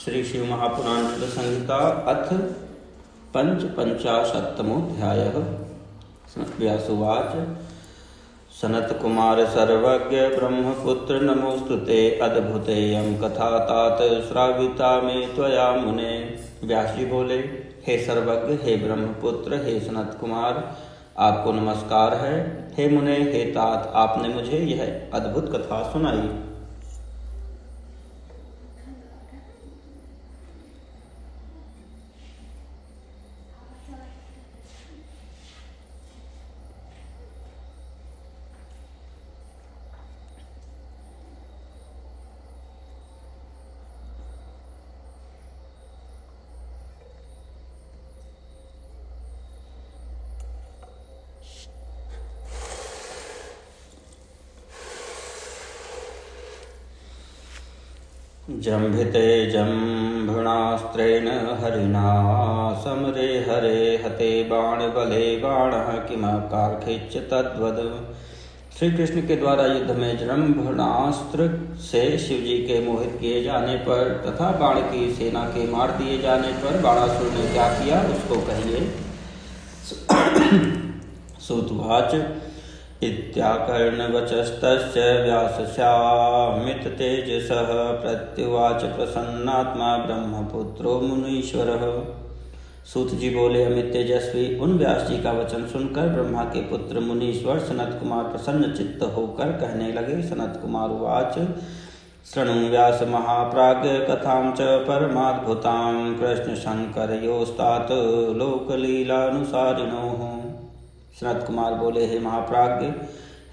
श्री शिव महापुराण संहिता अथ पंचपंचाशत्तमोऽध्यायः। व्यासुवाच सनत कुमार सर्वज्ञ ब्रह्मपुत्र नमोस्तुते अद्भुतेयं कथा तात श्राविता में त्वया मुने। व्यास जी बोले, हे सर्वज्ञ, हे ब्रह्मपुत्र, हे सनत कुमार, आपको नमस्कार है। हे मुने, हे तात, आपने मुझे यह अद्भुत कथा सुनाई। जम्भिते जम्भणास्त्रेण हरिणा समरे हरे हते बाण बले बाणः किमकारखिच्च तद्वद। श्री कृष्ण के द्वारा युद्ध में जम्भणास्त्र से शिवजी के मोहित किए जाने पर तथा बाण की सेना के मार दिए जाने पर बाणासुर ने क्या किया, उसको कहिए। सूतवाच इत्याकर्णवचस्तस्य व्यासस्यामिततेजसः प्रत्युवाच प्रसन्नात्मा ब्रह्मपुत्रो मुनीश्वरः। सूत जी बोले, अमित तेजस्वी उन व्यास जी का वचन सुनकर ब्रह्मा के पुत्र मुनीश्वर सनत कुमार प्रसन्न चित्त होकर कहने लगे। सनत कुमार उवाच शृणु व्यास महाप्राज्ञ कथां च परमाद्भुतां कृष्ण शंकरयोस्तात लोकलीलानुसारिणोः। सनत कुमार बोले, हे महाप्राज्ञ,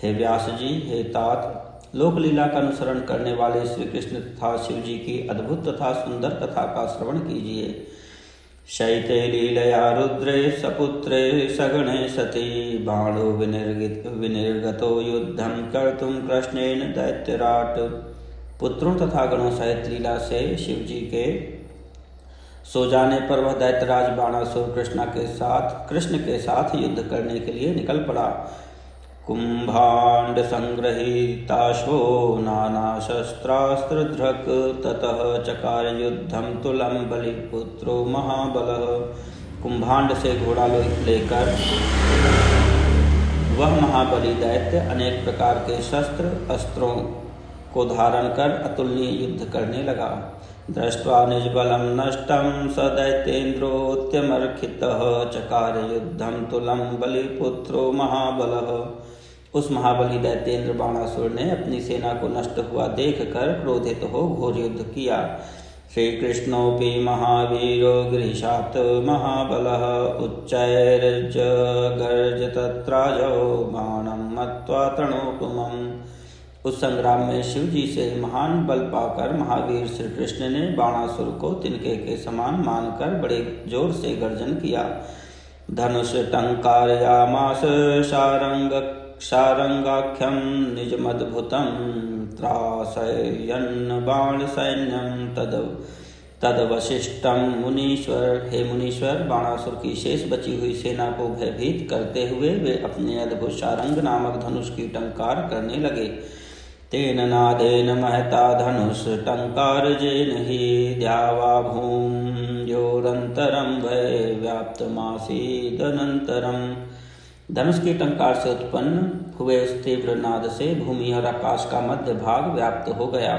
हे व्यास जी, हे तात, लोकलीला का अनुसरण करने वाले श्री कृष्ण तथा शिव जी की अद्भुत तथा सुंदर कथा का श्रवण कीजिए। शैते लीलया रुद्रे सपुत्रे सगणे सती बाणो विनिर्गतो युद्धं कर्तुं कृष्णेन दैत्यराट। पुत्रों तथा गणों सहित लीला से शिव जी के सो जाने पर वह दैत्यराज बाणासुर कृष्ण के साथ युद्ध करने के लिए निकल पड़ा। कुंभांड संग्रहीताश्वो नाना शस्त्रास्त्रधृक् ततः चकार युद्धम तुलम बलिपुत्रो महाबलः। कुंभांड से घोड़ा लेकर वह महाबली दैत्य अनेक प्रकार के शस्त्र अस्त्रों को धारण कर अतुलनीय युद्ध करने लगा। दृष्ट्वा निजबलं नष्टं स दैत्येन्द्रोत्यमर्खितः चकार युद्धं तुलं बलिपुत्रो महाबलः। उस महाबली दैत्येंद्र बाणासुर ने अपनी सेना को नष्ट हुआ देखकर क्रोधित हो घोर युद्ध किया। श्री कृष्णोऽपि महावीरो गिरिशात् महाबलः उच्चैर्जगर्ज तत्राजौ बाणं मत्वा तृणोपमम्। उस संग्राम में शिव जी से महान बल पाकर महावीर श्री कृष्ण ने बाणासुर को तिनके के समान मानकर बड़े जोर से गर्जन किया। धनुष टंकारयामास शारंगाख्यम निजमद्भुतं त्रासयन् बाण सैन्यं तदवशिष्टं मुनीश्वर। हे मुनीश्वर, बाणासुर की शेष बची हुई सेना को भयभीत करते हुए वे अपने अद्भुत शारंग नामक धनुष की टंकार करने लगे। तेन नादेन महता धनुष टंकारजेन हि द्यावा भूम्योरन्तरं वै व्याप्तमासीदनन्तरम्। धनुष की टंकार से उत्पन्न हुए उस तीव्र नाद से भूमि और आकाश का मध्य भाग व्याप्त हो गया।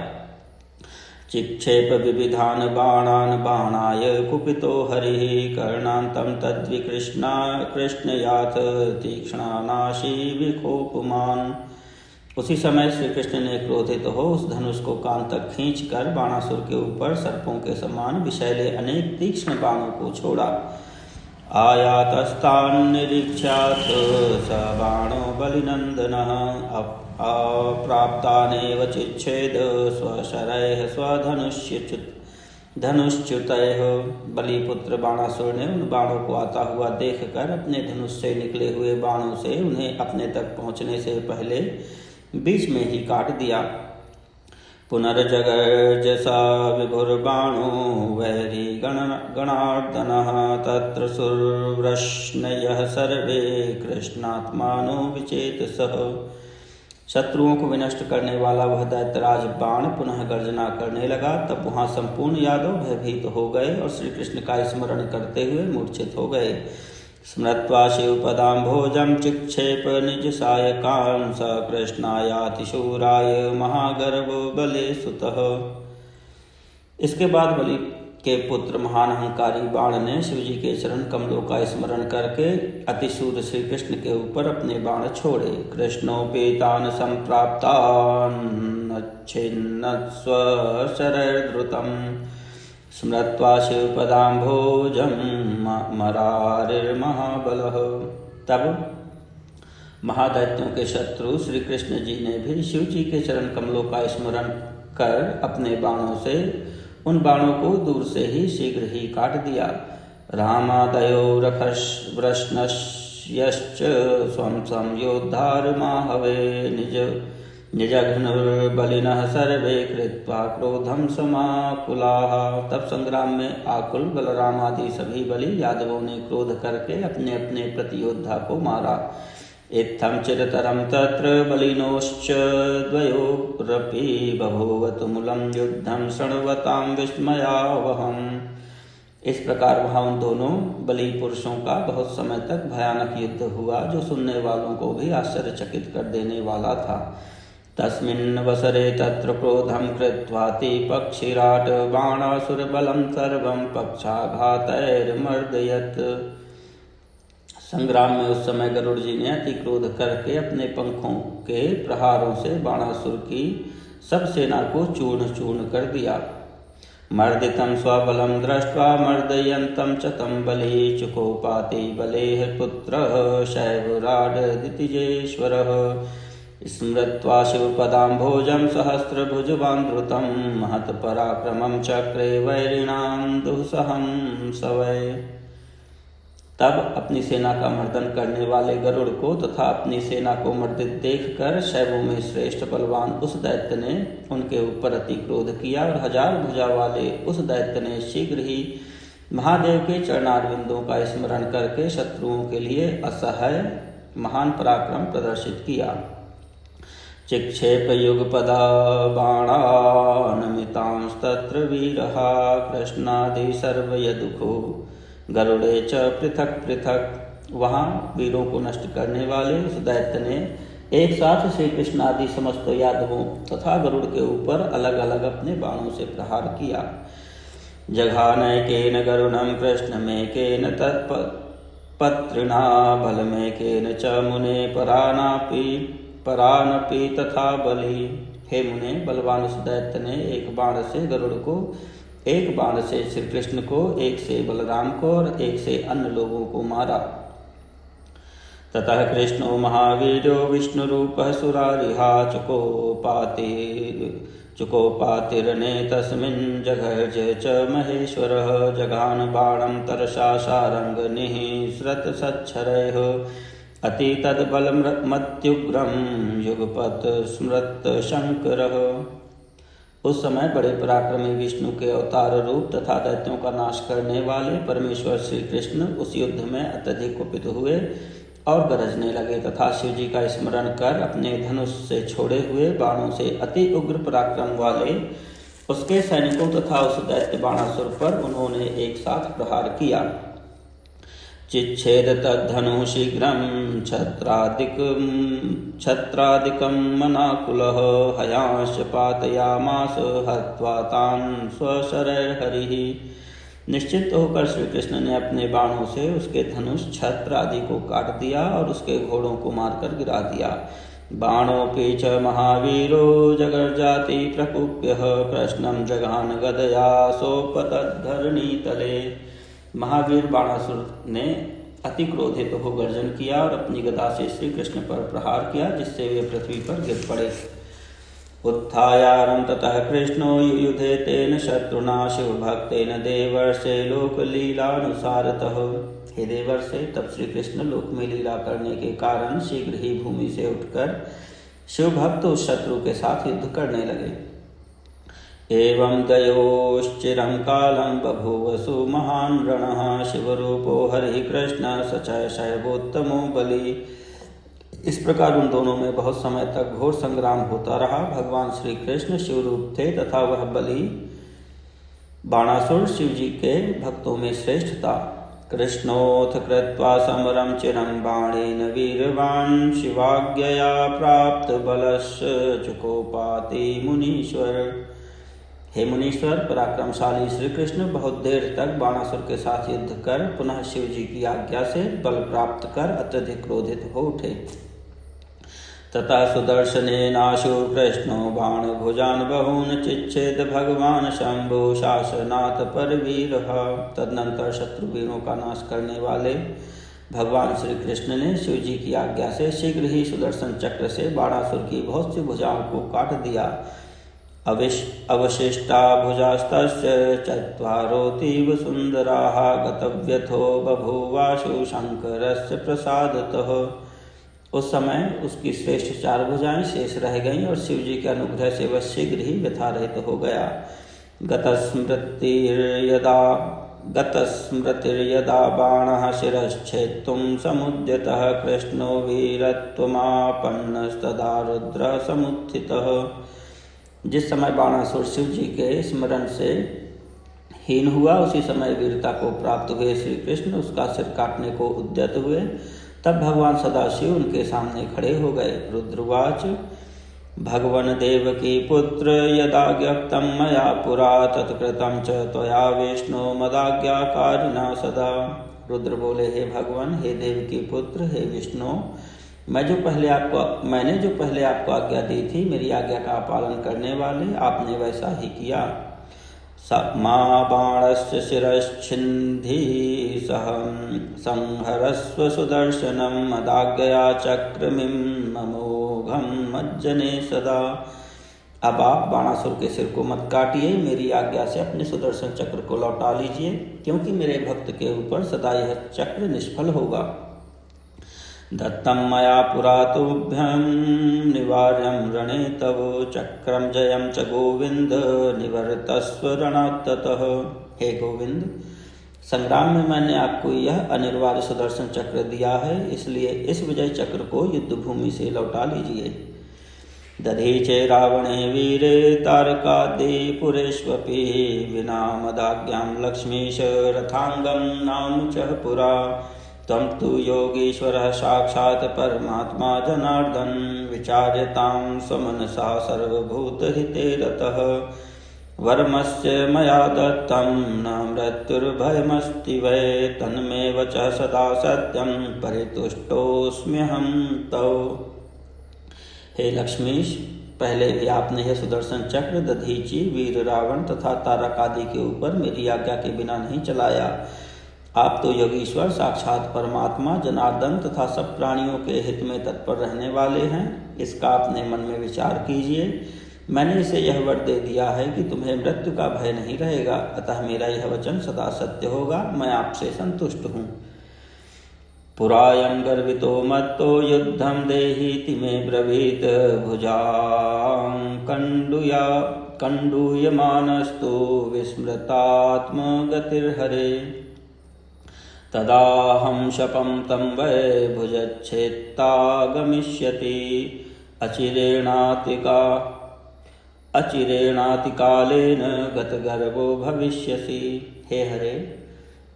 चिक्षेप विविधान बाणान बाणाय कुपितो हरिः कर्णान्तं कृष्णयाथ तीक्ष्णानाशी विकोपमान्। उसी समय श्री कृष्ण ने क्रोधित हो उस धनुष को कान तक खींचकर बाणासुर के ऊपर सर्पों के समान विषैले अनेक तीक्ष्ण बाणों को छोड़ा। आयातस्तान् निरीक्ष्याथ स बाणो बलिनंदनः अप्राप्तानेव चिच्छेद स्वशरैः धनुष्च्युतैः। बलिपुत्र बाणासुर ने उन बाणों को आता हुआ देखकर अपने धनुष से निकले हुए बाणों से उन्हें अपने तक पहुँचने से पहले बीच में ही काट दिया। पुनर्जगर्ज स विभुर्बाणो वैरी गणार्दनः तत्र सुरवृष्णयः सर्वे कृष्णात्मानो विचेतसः। शत्रुओं को विनष्ट करने वाला वह दैत्यराज बाण पुनः गर्जना करने लगा। तब वहां संपूर्ण यादव भयभीत हो गए और श्री कृष्ण का स्मरण करते हुए मूर्छित हो गए। स्मृत्वा शिवपदाम्भोजं चिक्षेप निज सायकान् स कृष्णायातिशूराय महागर्वो बले सुतः। इसके बाद बलि के पुत्र महान अहंकारी बाण ने शिवजी के चरण कमलों का स्मरण करके अतिशूर श्री कृष्ण के ऊपर अपने बाण छोड़े। कृष्णोपेतान संप्राप्तान् छिन्न स्वशरैर्द्रुतं स्मृत्वा शिवपदाम्भोजं मरारिर्महाबलः। तब महादैत्यों के शत्रु श्री कृष्ण जी ने भी शिव जी के चरण कमलों का स्मरण कर अपने बाणों से उन बाणों को दूर से ही शीघ्र ही काट दिया। रामादयो वृष्णश्च स्वं संयोद्धारमाहवे निजघ्नुर्बलिनः सर्वे कृत्वा क्रोधं समाकुलाः। तब संग्राम में आकुल बलराम आदि सभी बलि यादवों ने क्रोध करके अपने अपने प्रतियोद्धा को मारा। इत्थं चिरतरं तत्र बलिनोश्च द्वयोरपि बभूव तुमुलं युद्धं शृण्वतां विस्मयावहम्। इस प्रकार वहाँ उन दोनों बलि पुरुषों का बहुत समय तक भयानक युद्ध हुआ, जो सुनने वालों को भी आश्चर्यचकित कर देने वाला था। तस्मिन्नवसरे तत्र क्रोधं कृत्वाति पक्षिराट बाणासुरबलं सर्वं पक्षाघातैर्मर्दयत्। संग्राम में उस समय गरुड़ जी ने अति क्रोध करके अपने पंखों के प्रहारों से बाणासुर की सब सेना को चूर्ण चूर्ण कर दिया। मर्दितं स्वबलं दृष्ट्वा मर्दयन्तं च तं बलि चुकोपाति बलेः पुत्रः शैवराडदितिजेश्वरः। स्मृत्वा शिवपदाम्भोजं सहस्रभुजवान् धृतं महत्पराक्रमं चक्रे वैरिणां दुःसहं सवै। तब अपनी सेना का मर्दन करने वाले गरुड़ को तथा अपनी सेना को मर्दित देखकर शैवों में श्रेष्ठ बलवान उस दैत्य ने उनके ऊपर अति क्रोध किया और 1000 भुजा वाले उस दैत्य ने शीघ्र ही महादेव के चरणारविंदों का स्मरण करके शत्रुओं के लिए असह्य महान पराक्रम प्रदर्शित किया। चिक्षेप युगपदा बाणानमितांस्तत्र वीरः कृष्णादि सर्वयदुःखो गरुड़े च पृथक पृथक। वहाँ वीरों को नष्ट करने वाले उस दैत्य ने एक साथ श्री कृष्ण आदि समस्त यादवों तथा गरुड़ के ऊपर अलग अलग अपने बाणों से प्रहार किया। जघानैकेन गरुणं कृष्णमेकेन तत्पत्रिणा बलमेकेन च मुने परानपि तथा बलि। हे मुने, बलवान उस दैत्य ने एक बाण से गरुड़ को, एक बाण से श्री कृष्ण को, एक से बलराम को और एक से अन्य लोगों को मारा। ततः कृष्णो महावीरो विष्णुरूपः सुरारिहा चुकोपातिरने तस्मिन् जघर्ज च महेश्वरः। जघान बाणं तरसा सारंगनिः श्रतसच्छरैः अति तद्बलमत्युग्रं युगपत् स्मृत शंकरः। उस समय बड़े पराक्रमी विष्णु के अवतार रूप तथा दैत्यों का नाश करने वाले परमेश्वर श्री कृष्ण उस युद्ध में अत्यधिक कुपित हुए और गरजने लगे तथा शिव जी का स्मरण कर अपने धनुष से छोड़े हुए बाणों से अति उग्र पराक्रम वाले उसके सैनिकों तथा उस दैत्य बाणासुर पर उन्होंने एक साथ प्रहार किया। चिच्छेद तद्धनु शीघ्रं छत्रादिकं मनाकुलः हयांश्च पातयामास हत्वा तान् स्वशरैर्हरिः। निश्चित होकर श्री कृष्ण ने अपने बाणों से उसके धनुष छत्र आदि को काट दिया और उसके घोड़ों को मारकर गिरा दिया। बाणोपि च महावीरो जगर्जाति प्रकुप्यः कृष्णं जघान गदया सोपतद्धरणीतले। महावीर बाणासुर ने अति क्रोधित हो गर्जन किया और अपनी गदा से श्री कृष्ण पर प्रहार किया, जिससे वे पृथ्वी पर गिर पड़े। उत्थायारं ततः कृष्णो युयुधे तेन शत्रुना शिवभक्तेन देवर्षे लोकलीलानुसारतः। हे देवर्षे, तब श्री कृष्ण लोक में लीला करने के कारण शीघ्र ही भूमि से उठकर शिवभक्त उस शत्रु के साथ युद्ध करने लगे। एवं दयोश्चिरं कालं बभूवसु महान् रणः शिवरूपो हरिः कृष्ण स च शैवोत्तमो बलि। इस प्रकार उन दोनों में बहुत समय तक घोर संग्राम होता रहा। भगवान श्री कृष्ण शिवरूप थे तथा वह बलि बाणासुर शिव जी के भक्तों में श्रेष्ठ था। कृष्णोऽथ कृत्वा समरं चिरं बाणेन वीरवान् शिवाज्ञया प्राप्त बलस्य चुकोपाति मुनीश्वर। हे मुनीश्वर, पराक्रमशाली श्री कृष्ण बहुत देर तक बाणासुर के साथ युद्ध कर पुनः शिव जी की आज्ञा से बल प्राप्त कर अत्यधिक क्रोधित हो उठे। ततः सुदर्शनेनाशु कृष्णो बाणभुजान् बहून् चिच्छेद भगवान शंभु शासनात् परवीरः। तदनंतर शत्रुवीरों का नाश करने वाले भगवान श्री कृष्ण ने शिव जी की आज्ञा से शीघ्र ही सुदर्शन चक्र से बाणासुर की बहुत सी भुजाओं को काट दिया। अवशिष्टा भुजास्तस्य चत्वारोऽतीव सुन्दराः गतव्यथो बभूवाशु शंकरस्य प्रसादतः। उस समय उसकी श्रेष्ठ 4 भुजाएं शेष रह गईं और शिव जी के अनुग्रह से वह शीघ्र ही व्यथारहित हो गया। गतस्मृतिर्यदा बाणः शिरश्छेत्तुं समुद्यतः कृष्णो वीरत्वमापन्नस्तदा रुद्रः समुत्थितः। जिस समय बाणासुर शिव जी के स्मरण से हीन हुआ उसी समय वीरता को प्राप्त हुए श्री कृष्ण उसका सिर काटने को उद्यत हुए। तब भगवान सदाशिव उनके सामने खड़े हो गए। रुद्रवाच भगवन् देवकी पुत्र यदा ज्ञप्तं मया पुरा तत्कृतं च त्वया विष्णु मदाज्ञाकारिणा सदा। रुद्र बोले, हे भगवान, हे देवकी पुत्र, हे विष्णु, मैंने जो पहले आपको आज्ञा दी थी, मेरी आज्ञा का पालन करने वाले आपने वैसा ही किया। मां बाणस्य शिरश्छिन्धि संहरस्व सुदर्शनं मदाज्ञया चक्रमिं ममोघं मज्जने सदा। अब आप बाणासुर के सिर को मत काटिए, मेरी आज्ञा से अपने सुदर्शन चक्र को लौटा लीजिए, क्योंकि मेरे भक्त के ऊपर सदा यह चक्र निष्फल होगा। दत्तं मया पुरा तुभ्यं निवार्यं रणे तव चक्रं जयं च गोविंद निवर्तस्व रणात् ततः। हे गोविंद, संग्राम में मैंने आपको यह अनिर्वार्य सुदर्शन चक्र दिया है, इसलिए इस विजय चक्र को युद्ध भूमि से लौटा लीजिए। दधीचे रावणे वीरे तारकादि पुरेष्वपि विना मदाज्ञां लक्ष्मीश रथांगं नाम च पुरा। त्वं तु योगीश्वरः साक्षात् परमात्मा जनार्दन विचार्यतां स्वमनसा सर्वभूतहिते रतः। वर्मस्य मया दत्तं न मृत्युर्भयमस्ति वै तन्मे वचः सदा सत्यं परितुष्टोऽस्म्यहं तव। हे लक्ष्मीश, पहले भी आपने यह सुदर्शन चक्र दधीचि, वीर रावण तथा तारक आदि के ऊपर मेरी आज्ञा के बिना नहीं चलाया। आप तो योगीश्वर साक्षात परमात्मा जनार्दन तथा सब प्राणियों के हित में तत्पर रहने वाले हैं, इसका अपने मन में विचार कीजिए। मैंने इसे यह वर दे दिया है कि तुम्हें मृत्यु का भय नहीं रहेगा, अतः मेरा यह वचन सदा सत्य होगा। मैं आपसे संतुष्ट हूँ। पुरायं गर्वितो मत्तो युद्धं देहीति मे ब्रवीत भुजां कंडूयमानस्तु विस्मृतात्मगतिर्हरे। तदाहं शपं तं वै भुजच्छेत्ता गमिष्यति अचिरेणातिकालेन गतगर्भो भविष्यसि। हे हरे,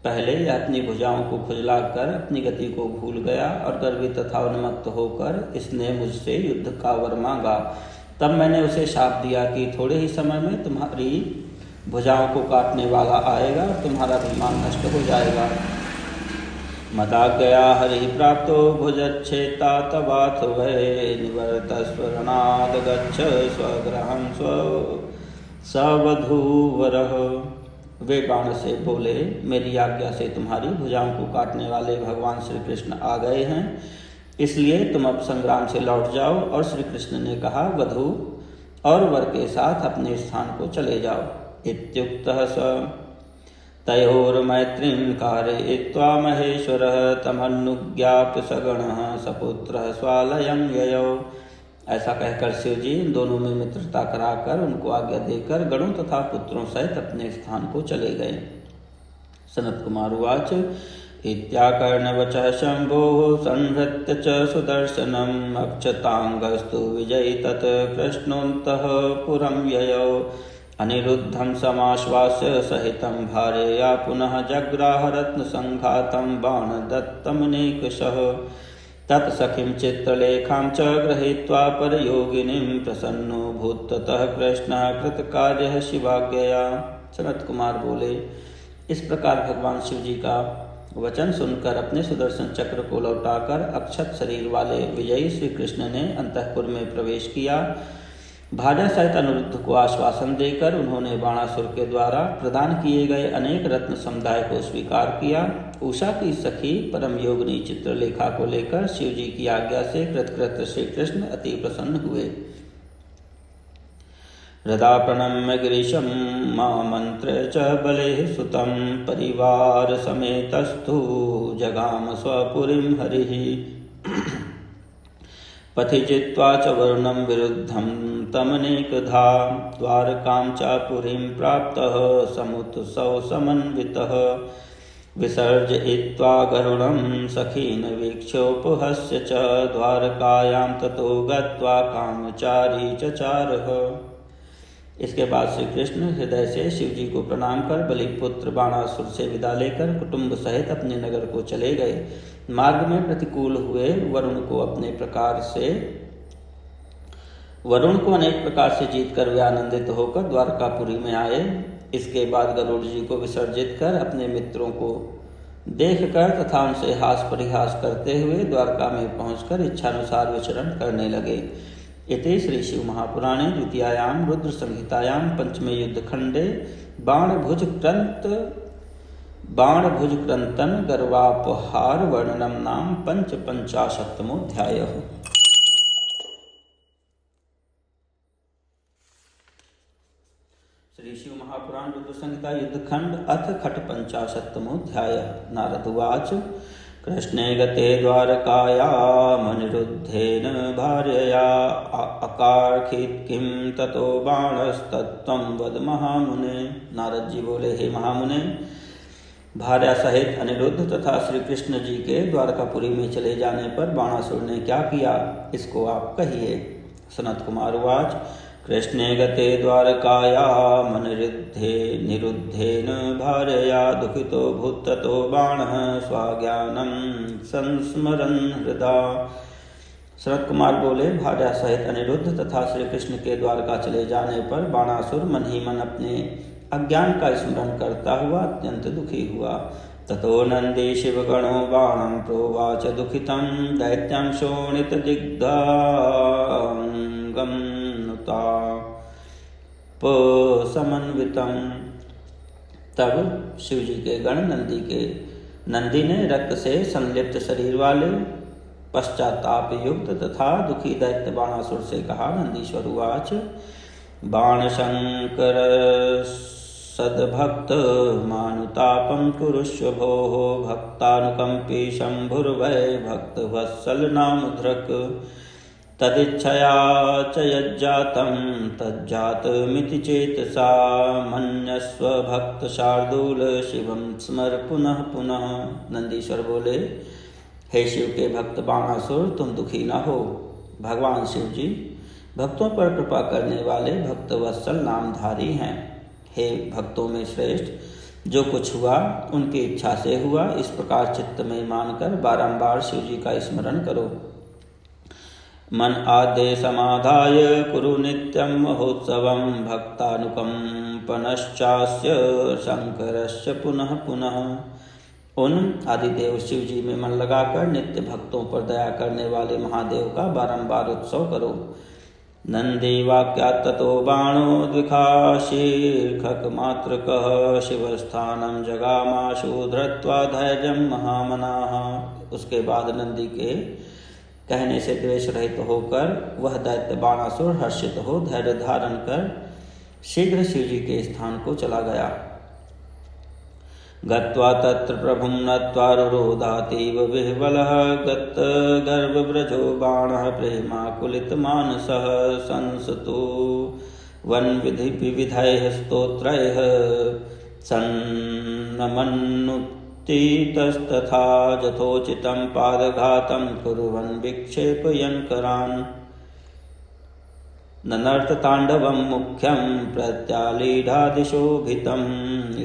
पहले यह अपनी भुजाओं को खुजलाकर अपनी गति को भूल गया और गर्वित तथा उन्मत्त होकर इसने मुझसे युद्ध का वर मांगा। तब मैंने उसे शाप दिया कि थोड़े ही समय में तुम्हारी भुजाओं को काटने वाला आएगा और तुम्हारा अभिमान नष्ट हो जाएगा। मदाज्ञया हरि प्राप्तो भुजच्छेता तवाथ वै निवर्तस्व रणाद् गच्छ स्वगृहं सवधूवरः। वे बाण से बोले, मेरी आज्ञा से तुम्हारी भुजाओं को काटने वाले भगवान श्री कृष्ण आ गए हैं, इसलिए तुम अब संग्राम से लौट जाओ। और श्री कृष्ण ने कहा, वधू और वर के साथ अपने स्थान को चले जाओ। इत्युक्तः स तयोर्मैत्रीं कारयित्वा महेश्वरः तमनुज्ञाप्य सगणः सपुत्रः स्वालयं ययौ। ऐसा कहकर शिव जी इन दोनों में मित्रता कराकर उनको आज्ञा देकर गणों तथा पुत्रों सहित अपने स्थान को चले गए। सनत कुमार उवाच इत्याकर्णवचः शम्भोः संहृत्य च सुदर्शनम् अक्षताङ्गस्तु विजयी तत् कृष्णोऽन्तः पुरं ययौ अनिरुद्धं समाश्वास्य सहितं भार्यया पुनः जग्राह रत्नसङ्घातं बाणदत्तमनेकशः तत्सखीं चित्रलेखां च गृहीत्वा परयोगिनीं प्रसन्नो भूततः कृष्णः कृतकार्यः शिवाज्ञया। सनत कुमार बोले, इस प्रकार भगवान शिव जी का वचन सुनकर अपने सुदर्शन चक्र को लौटाकर अक्षत शरीर वाले विजयी श्री कृष्ण ने अंतःपुर में प्रवेश किया। भार्या सहित अनिरुद्ध को आश्वासन देकर उन्होंने बाणासुर के द्वारा प्रदान किए गए अनेक रत्न समुदाय को स्वीकार किया। उषा की सखी परम योगिनी चित्रलेखा को लेकर शिव जी की आज्ञा से कृतकृत्य श्री कृष्ण अति प्रसन्न हुए। हृदा प्रणम्य गिरीशं मामन्त्र च बलेः सुतं परिवार समेतस्तु जगाम स्वपुरीं हरिः पथि जित्वा च वरुणं विरुद्धं तमनेकधा द्वारकां च पुरीं प्राप्तः समुत्सव समन्वितः विसर्जयित्वा गरुडं सखीन् वीक्ष्योपहस्य च द्वारकायां ततो गत्वा कामचारी चचारः। इसके बाद श्री कृष्ण हृदय से शिव जी को प्रणाम कर बलिपुत्र बाणासुर से विदा लेकर कुटुंब सहित अपने नगर को चले गए। मार्ग में प्रतिकूल हुए वरुण को अनेक प्रकार से जीतकर वे आनंदित होकर द्वारकापुरी में आए। इसके बाद गरुड़ जी को विसर्जित कर अपने मित्रों को देखकर तथा उनसे हास परिहास करते हुए द्वारका में पहुंचकर इच्छानुसार विचरण करने लगे। इति श्री शिव महापुराणे द्वितीयायां रुद्र संहितायां पंचमे युद्धखंडे बाणभुजक्रंतन गर्वापहार वर्णनम नाम पंचपंचाशत्तमोऽध्यायः। श्री शिव महापुराण रुद्र संहिता युद्धखंड अथ खट पंचाशत्तमोऽध्यायः। नारद उवाच कृष्णे गते द्वारकायामनिरुद्धेन भार्यया अकार्षीत् किं ततो बाणस्तत्त्वं वद महामुने। नारद जी बोले, हे महामुने, भार्या सहित अनिरुद्ध तथा श्री कृष्ण जी के द्वारकापुरी में चले जाने पर बाणासुर ने क्या किया, इसको आप कहिए। सनत कुमार उवाच कृष्णे गते द्वारकायामनिरुद्धेन भार्यया दुःखितो भूत्ततो बाणः स्वाज्ञानं संस्मरन् हृदा। शरद कुमार बोले, भार्या सहित अनिरुद्ध तथा श्री कृष्ण के द्वारका चले जाने पर बाणासुर मन ही मन अपने अज्ञान का स्मरण करता हुआ अत्यंत दुखी हुआ। ततो नंदी शिवगणो बाणं प्रोवाच दुःखितं दैत्यं शोणितजिह्वांगं समन्वितम। तब शिव जी के गण नंदी ने रक्त से संलिप्त शरीर वाले पश्चाताप युक्त तथा दुखी दैत्य बाणासुर से कहा। नंदीश्वर उवाच बाणशंकर सद्भक्त मानुतापं कुरुष्व भोः भक्तानुकंपी शंभुर्वै भक्तवत्सल नामधृक् तदिच्छया च यज्जातं तज्जातमिति चेतसा मन्यस्व भक्त शार्दूल शिवं स्मर पुनः पुनः। नंदीश्वर बोले, हे शिव के भक्त बाणासुर, तुम दुखी न हो। भगवान शिव जी भक्तों पर कृपा करने वाले भक्तवत्सल नामधारी हैं। हे भक्तों में श्रेष्ठ, जो कुछ हुआ उनकी इच्छा से हुआ, इस प्रकार चित्त में मानकर बारंबार शिव जी का स्मरण करो। मन आदे समाधाय कुरु नित्यं महोत्सवं भक्तानुकंपनश्चास्य शंकरस्य पुनः पुनः। उन आदिदेव शिव जी में मन लगाकर नित्य भक्तों पर दया करने वाले महादेव का बारंबार उत्सव करो। नंदी वाक्यात् ततो बाणो द्विखाशीर्षकमात्रकः शिवस्थानं जगामाशु धृत्वा धैर्यं महामनाः। उसके बाद नंदी के कहने से द्वेष रहित होकर वह दैत्य बाणासुर हर्षित हो धैर्य धारण कर शीघ्र शिव जी के स्थान को चला गया। गत्वा तत्र प्रभुं नत्वा रुरोधातीव विह्वलः गत गर्भव्रजो बाणः प्रेमाकुलितमानसः संसतु वनविधि विविधैः स्तोत्रैः सन्नमन्नुत तीतस्तथा यथोचितं पादघातं कुर्वन् विक्षेपयन् करान् ननर्तताण्डवं मुख्यं प्रत्यालीढादिशोभितं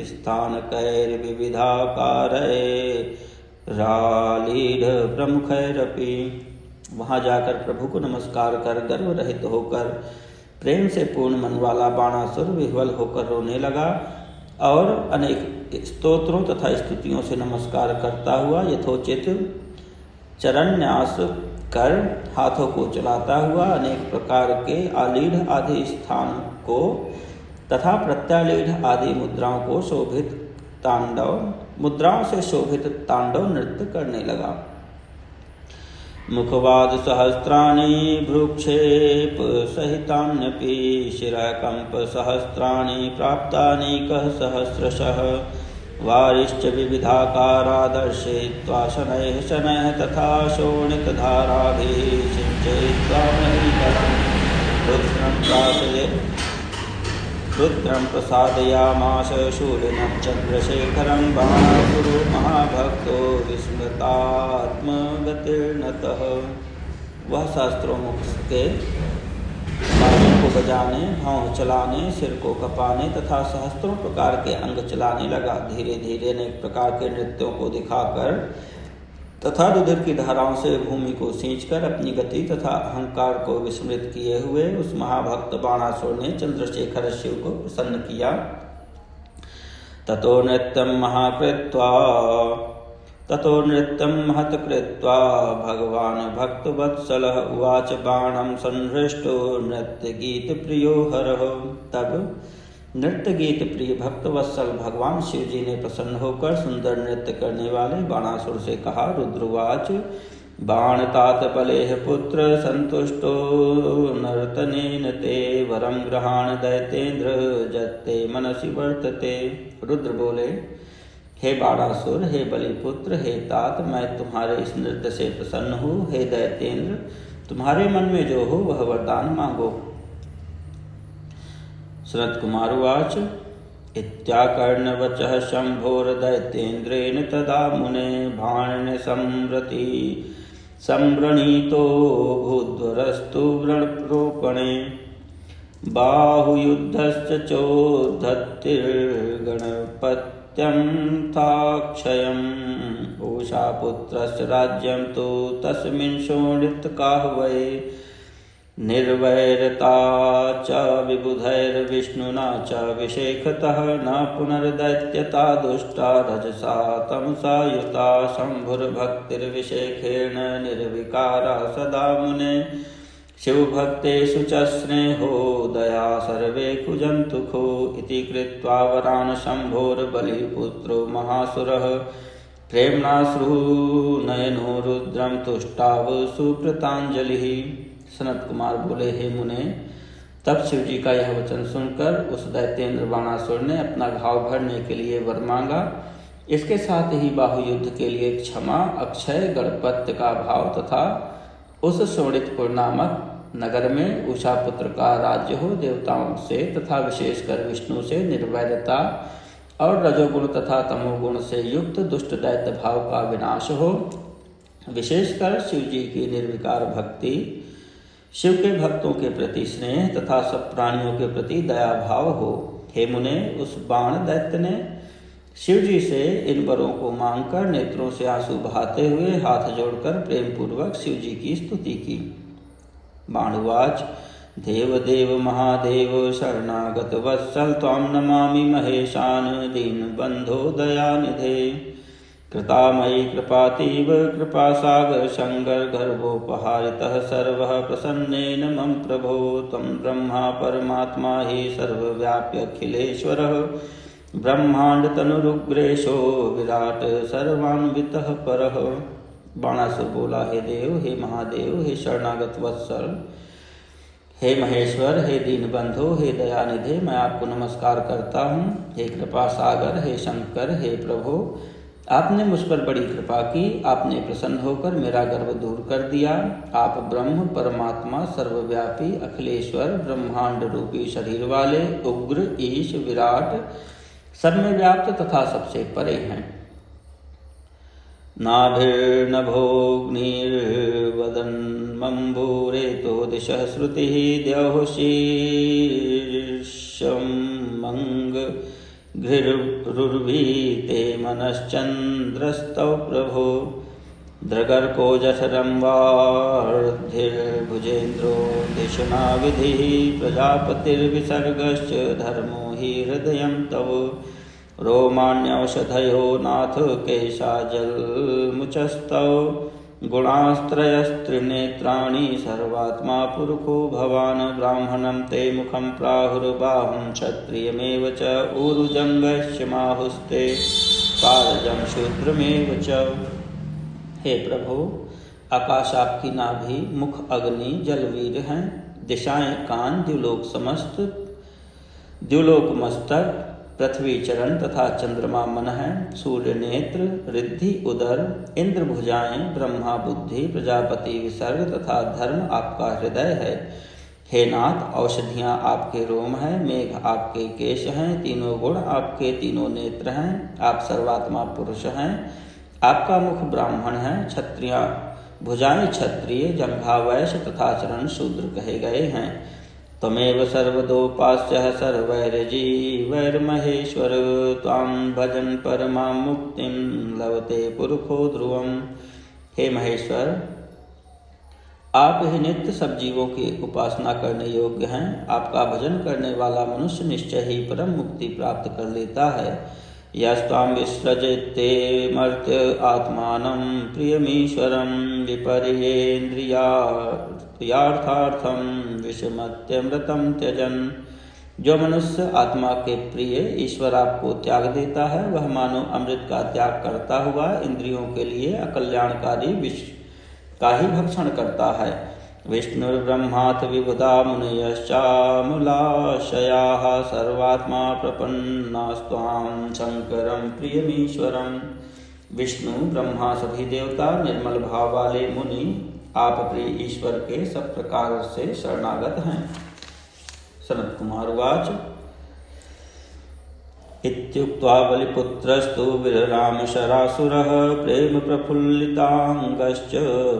स्थानकैर्विविधाकारैरालीढ प्रमुखैरपि। वहाँ जाकर प्रभु को नमस्कार कर गर्व रहित होकर प्रेम से पूर्ण मन वाला बाणासुर विह्वल होकर रोने लगा और अनेक स्तोत्रों तथा स्तुतियों से नमस्कार करता हुआ यथोचित चरणन्यास कर हाथों को चलाता हुआ अनेक प्रकार के आलीढ़ आदि स्थान को तथा प्रत्यालीढ़ आदि मुद्राओं से शोभित तांडव नृत्य करने लगा। मुखवाद सहस्राणि भ्रूक्षेप सहितान्यपि शिरकंप सहस्राणि प्राप्तानीकः सहस्रशः वारिश्च विविधाकारा दर्शयित्वा शनैः शनैः तथा शोणितधाराभिः सिञ्चयित्वा महीतलं रुद्रं प्रसादयामास शूलिनं चन्द्रशेखरं बाणासुरो महाभक्तो विस्मृतात्मगतिर्नतः। वह शास्त्रों मुख के बाजों को बजाने, भौं चलाने, सिर को कपाने तथा सहस्त्रों प्रकार के अंग चलाने लगा। धीरे धीरे अनेक प्रकार के नृत्यों को दिखाकर तथा रुधिर की धाराओं से भूमि को सींचकर अपनी गति तथा अहंकार को विस्मृत किए हुए उस महाभक्त बाणासुर ने चंद्रशेखर शिव को प्रसन्न किया। ततो नृत्यं महत्कृत्वा भगवान् भक्तवत्सलः उवाच बाणं संहृष्टो नृत्यगीतप्रियो हरः। तब नृत्य गीत प्रिय भक्तवत्सल भगवान शिव जी ने प्रसन्न होकर सुंदर नृत्य करने वाले बाणासुर से कहा। रुद्रवाच बाणतात बलेह पुत्र संतुष्टो नर्तनेन ते वरं गृहाण दैतेन्द्र जत्ते मनसि वर्तते। रुद्र बोले, हे बाणासुर, हे बलिपुत्र, हे तात, मैं तुम्हारे इस नृत्य से प्रसन्न हूँ। हे दैतेन्द्र, तुम्हारे मन में जो हो वह वरदान मांगो। सनत कुमार उवाच इत्याकर्णवचः शम्भोर्दैत्येन्द्रेण तदा मुने बाणेन संवृणीतो भूद्वरस्तु व्रणरोपणे बाहुयुद्धश्च चोद्धतिर्गणपत्यं ताक्षयम् उषापुत्रस्य राज्यं तु तस्मिन् शोणितकाह्वये निर्वैरता च विबुधैर्विष्णुना च विशेखतः न पुनर्दैत्यता दुष्टा रजसा तमसा युता शम्भुर्भक्तिर्विशेखेण निर्विकारा सदा मुने शिवभक्तेषु च स्नेहो दया सर्वे कुजन्तुखो इति कृत्वा वरान् शम्भोर्बलिपुत्रो महासुरः प्रेम्णाश्रुनयनो रुद्रं तुष्टाव सुकृताञ्जलिः। सनत कुमार बोले, हे मुने, तब शिव जी का यह वचन सुनकर उस दैत्येंद्र बाणासुर ने अपना घाव भरने के लिए वर मांगा। इसके साथ ही बाहुयुद्ध के लिए क्षमा, अक्षय, गणपत्य का भाव तथा उस शोणितपुर नामक नगर में उषा पुत्र का राज्य हो, देवताओं से तथा विशेषकर विष्णु से निर्वैरता और रजोगुण तथा तमोगुण से युक्त दुष्ट दैत्य भाव का विनाश हो, विशेषकर शिव जी की निर्विकार भक्ति, शिव के भक्तों के प्रति स्नेह तथा सब प्राणियों के प्रति दया भाव हो। हे मुने, उस बाण दैत्य ने शिव जी से इन वरों को मांगकर नेत्रों से आंसू बहाते हुए हाथ जोड़कर प्रेम पूर्वक शिव जी की स्तुति की। बाणुवाच देव देव महादेव शरणागत वत्सल त्वां नमामि महेशान दीनबंधो दयानिधे कृतामयी कृपातीव कृपासागर शंकर गर्भोपहारितः सर्वः प्रसन्नेन मम प्रभो त्वं ब्रह्मा परमात्मा हि सर्वव्याप्यखिलेश्वरः ब्रह्मांड तनुरुग्रेशो विराट सर्वान्वितः परः। बाणासुर बोला, हे देव, हे महादेव, हे शरणागत वत्सल, हे महेश्वर, हे दीनबंधो, हे दयानिधे, मैं आपको नमस्कार करता हूँ। हे कृपा सागर, हे शंकर, हे प्रभो, आपने मुझ पर बड़ी कृपा की, आपने प्रसन्न होकर मेरा गर्व दूर कर दिया। आप ब्रह्म, परमात्मा, सर्वव्यापी, अखिलेश्वर, ब्रह्मांड रूपी शरीर वाले, उग्र, ईश, विराट, सब में व्याप्त तथा सबसे परे हैं। नाभिर्नभोऽग्निर्वदन्मम्बुरेतो दिशः श्रुतिः द्यौः शीर्षं मङ्गघृरुर्वीते मनश्चन्द्रस्तौ प्रभो द्रगर्को जठरं वार्धिर्भुजेन्द्रो दिशनाविधिः प्रजापतिर्विसर्गश्च धर्मो हि हृदयं तव रोमाण्यौषधयो नाथ केशाजलमुचस्तौ गुणास्त्रयस्त्रिनेत्राणि सर्वात्मा पुरुषो भवान् ब्राह्मणं ते मुखं प्राहुर्बाहुं क्षत्रियमेव च ऊरुजङ्गश्च माहुस्ते कारजं शूद्रमेव च। हे प्रभु, आकाश आपकी नाभि, मुख अग्नि जलवीर हैं, दिशाएं कान, द्युलोक मस्तक, पृथ्वी चरण तथा चंद्रमा मन है, सूर्य नेत्र, रिद्धि उदर, इंद्र भुजाएं, ब्रह्मा बुद्धि, प्रजापति विसर्ग तथा धर्म आपका हृदय है। हे नाथ, औषधियाँ आपके रोम हैं, मेघ आपके केश हैं, तीनों गुण आपके तीनों नेत्र हैं, आप सर्वात्मा पुरुष हैं, आपका मुख ब्राह्मण है, क्षत्रिया भुजाएं क्षत्रिय, जंघा वैश्य तथा चरण शूद्र कहे गए हैं। त्वमेव सर्वदोपास्यः सर्वैर्जीवैर्महेश्वर, त्वां भजन परमां मुक्तिं लभते पुरुषो ध्रुवम्। हे महेश्वर, आप ही नित्य सब जीवों की उपासना करने योग्य हैं। आपका भजन करने वाला मनुष्य निश्चय ही परम मुक्ति प्राप्त कर लेता है। यस्त्वां विसृजते मर्त्य आत्मानं प्रियमीश्वरं विपर्येन्द्रियार्थार्थं विषमत्यमृतं त्यजन। जो मनुष्य आत्मा के प्रिय ईश्वर आपको त्याग देता है, वह मानो अमृत का त्याग करता हुआ इंद्रियों के लिए अकल्याणकारी विष का ही भक्षण करता है। विष्णुर्ब्रह्मात् विबुधा मुनयश्चामूलाशयाः सर्वात्मा प्रपन्नास्त्वां शंकरं प्रियमीश्वरम्। विष्णु ब्रह्मा सभी देवता निर्मल भाव वाले मुनि आप प्रिय ईश्वर के सब प्रकार से शरणागत हैं। सनत कुमार उवाच इत्युक्त्वा बलिपुत्रस्तु विररामशरासुरः प्रेम प्रफुल्लिताङ्गश्च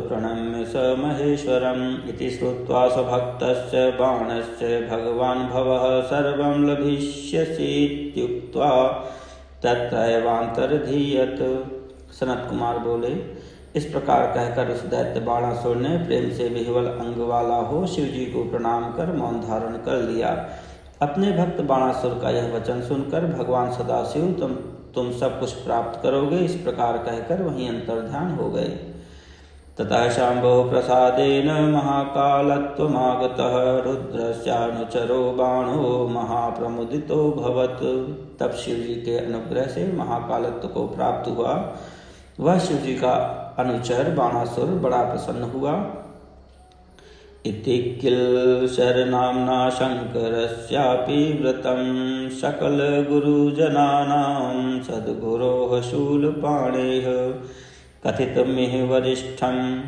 प्रणम्य स महेश्वरम्। इति श्रुत्वा स्वभक्तस्य बाणस्य भगवान् भवः सर्वं लभिष्यसीत्युक्त्वा तत्रैवान्तर्धीयत। सनत कुमार बोले, इस प्रकार कहकर उस दैत्य बाणासुर ने प्रेम से विह्वल अंग वाला हो शिव जी को प्रणाम कर मौन धारण कर लिया। अपने भक्त बाणासुर का यह वचन सुनकर भगवान सदाशिव तुम सब कुछ प्राप्त करोगे, इस प्रकार कहकर वहीं अंतर्ध्यान हो गए। ततः शाम्भो प्रसादेन महाकालत्वमागतः रुद्रस्यानुचरो बाणो महाप्रमुदितो भवत्। तब शिव जी के अनुग्रह से महाकालत्व को प्राप्त हुआ। वह शिव जी का अनुचर बाणासुर बड़ा प्रसन्न हुआ। इति किल शरनाम्ना शंकरस्यापि व्रतं सकल गुरुजनानां सद्गुरोः शूलपाणेः कथितमिह वरिष्ठं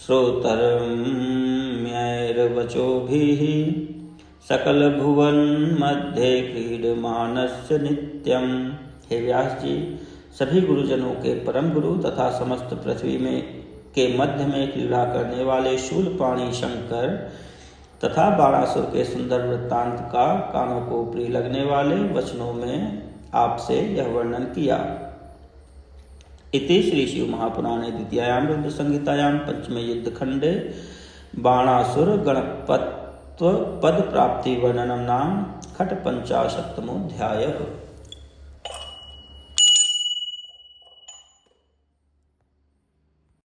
श्रोतर्म्यैर्वचोभिः सकल भुवन मध्ये क्रीडमानस्य नित्यं। हे व्यास जी, सभी गुरुजनों के परम गुरु तथा समस्त पृथ्वी में के मध्य में क्रीड़ा करने वाले शूलपाणी शंकर तथा बाणासुर के सुंदर वृत्तांत का कानों को प्रिय लगने वाले वचनों में आपसे यह वर्णन किया। इति श्री शिव महापुराणे द्वितीयायां रुद्र संहितायां पंचमे युद्ध खंडे बाणासुर गणपत्व पद प्राप्ति वर्णनम नाम खट 55 अध्यायः।